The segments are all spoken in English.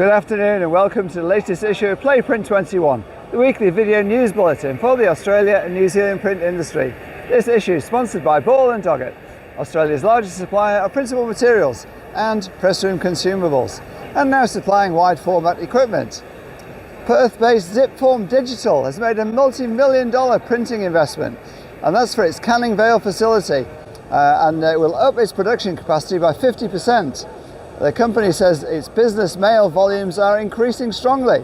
Good afternoon and welcome to the latest issue of Print21, the weekly video news bulletin for the Australia and New Zealand print industry. This issue is sponsored by Bulletin, Australia's largest supplier of printable materials and press room consumables, and now supplying wide format equipment. Perth-based Zipform Digital has made a multi-million-dollar printing investment, and that's for its Canning Vale facility, and it will up its production capacity by 50%. The company says its business mail volumes are increasing strongly,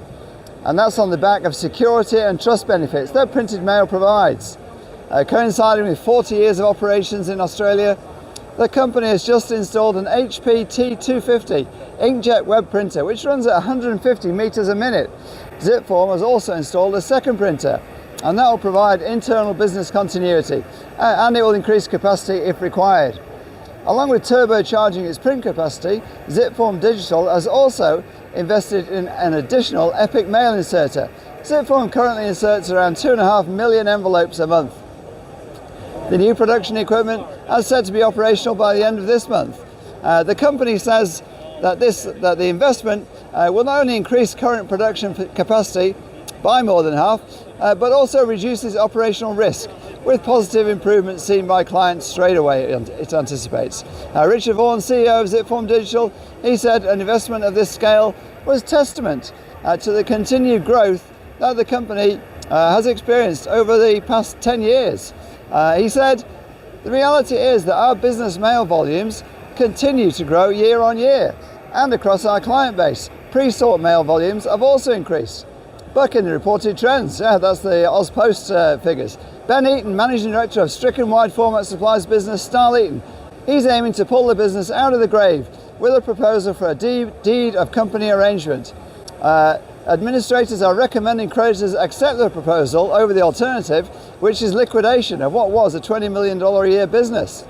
and that's on the back of security and trust benefits that printed mail provides. Coinciding with 40 years of operations in Australia, the company has just installed an HP T250 inkjet web printer, which runs at 150 meters a minute. Zipform has also installed a second printer, and that will provide internal business continuity, and it will increase capacity if required. Along with turbocharging its print capacity, Zipform Digital has also invested in an additional Appex mail inserter. Zipform currently inserts around 2.5 million envelopes a month. The new production equipment is set to be operational by the end of this month. The company says that the investment will not only increase current production capacity by more than half, but also reduces operational risk, with positive improvements seen by clients straight away, it anticipates. Richard Vaughan, CEO of Zipform Digital, he said an investment of this scale was testament to the continued growth that the company has experienced over the past 10 years. He said, the reality is that our business mail volumes continue to grow year on year, and across our client base, pre-sort mail volumes have also increased. Bucking the reported trends, that's the AusPost figures. Ben Eaton, Managing Director of stricken wide format supplies business Eaton, he's aiming to pull the business out of the grave with a proposal for a deed of company arrangement. Administrators are recommending creditors accept the proposal over the alternative, which is liquidation of what was a $20 million a year business.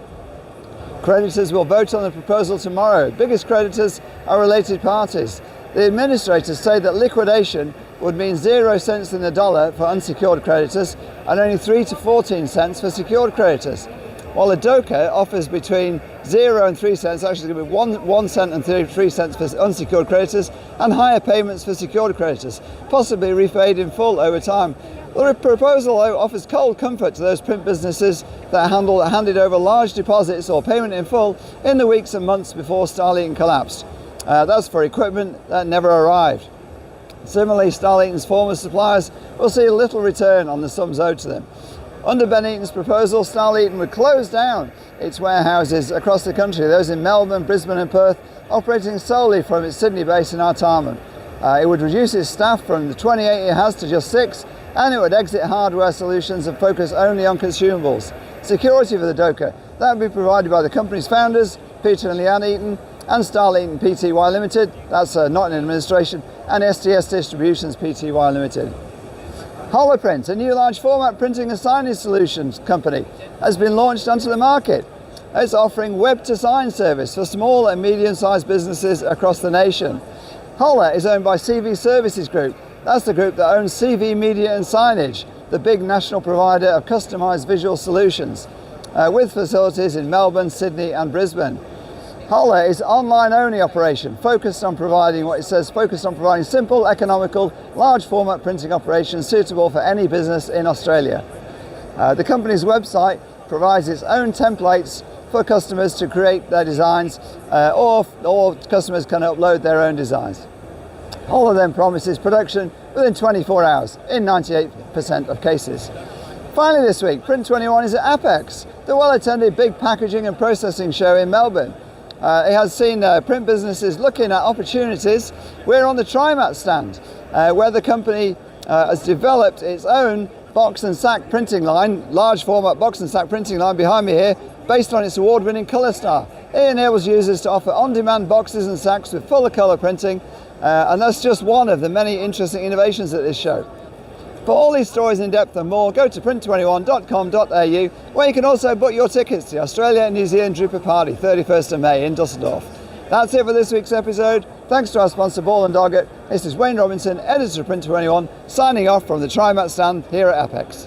Creditors will vote on the proposal tomorrow. Biggest creditors are related parties. The administrators say that liquidation would mean 0 cents in the dollar for unsecured creditors and only 3 to 14 cents for secured creditors. While the DOCA offers between 0 and 3 cents, actually going to be 1 cent and 3 cents for unsecured creditors and higher payments for secured creditors, possibly repaid in full over time. The proposal, though, offers cold comfort to those print businesses that handed over large deposits or payment in full in the weeks and months before Eaton collapsed. That's for equipment that never arrived. Similarly, Eaton's former suppliers will see little return on the sums owed to them. Under Ben Eaton's proposal, Eaton would close down its warehouses across the country, those in Melbourne, Brisbane and Perth, operating solely from its Sydney base in Artarmon. It would reduce its staff from the 28 it has to just 6, and it would exit hardware solutions and focus only on consumables. Security for the DOCA, that would be provided by the company's founders, Peter and Leanne Eaton, and Eaton Pty Limited, that's not in administration, and STS Distributions Pty Limited. Holoprint, a new large format printing and signage solutions company, has been launched onto the market. It's offering web-to-sign service for small and medium-sized businesses across the nation. Holla is owned by CV Services Group. That's the group that owns CV Media and Signage, the big national provider of customised visual solutions, with facilities in Melbourne, Sydney and Brisbane. Holla is an online-only operation focused on providing simple, economical, large format printing operations suitable for any business in Australia. The company's website provides its own templates for customers to create their designs, or customers can upload their own designs. Holla then promises production within 24 hours in 98% of cases. Finally this week, Print21 is at Appex, the well-attended big packaging and processing show in Melbourne. It has seen print businesses looking at opportunities. We're on the TriMat stand, where the company has developed its own box and sack printing line, large format box and sack printing line behind me here, based on its award-winning Colour Star. It enables users to offer on-demand boxes and sacks with fuller colour printing, and that's just one of the many interesting innovations at this show. For all these stories in depth and more, go to print21.com.au, where you can also book your tickets to the Australia and New Zealand Dripper Party, 31st of May in Dusseldorf. That's it for this week's episode. Thanks to our sponsor, Bulletin. This is Wayne Robinson, editor of Print21, signing off from the TriMat stand here at Appex.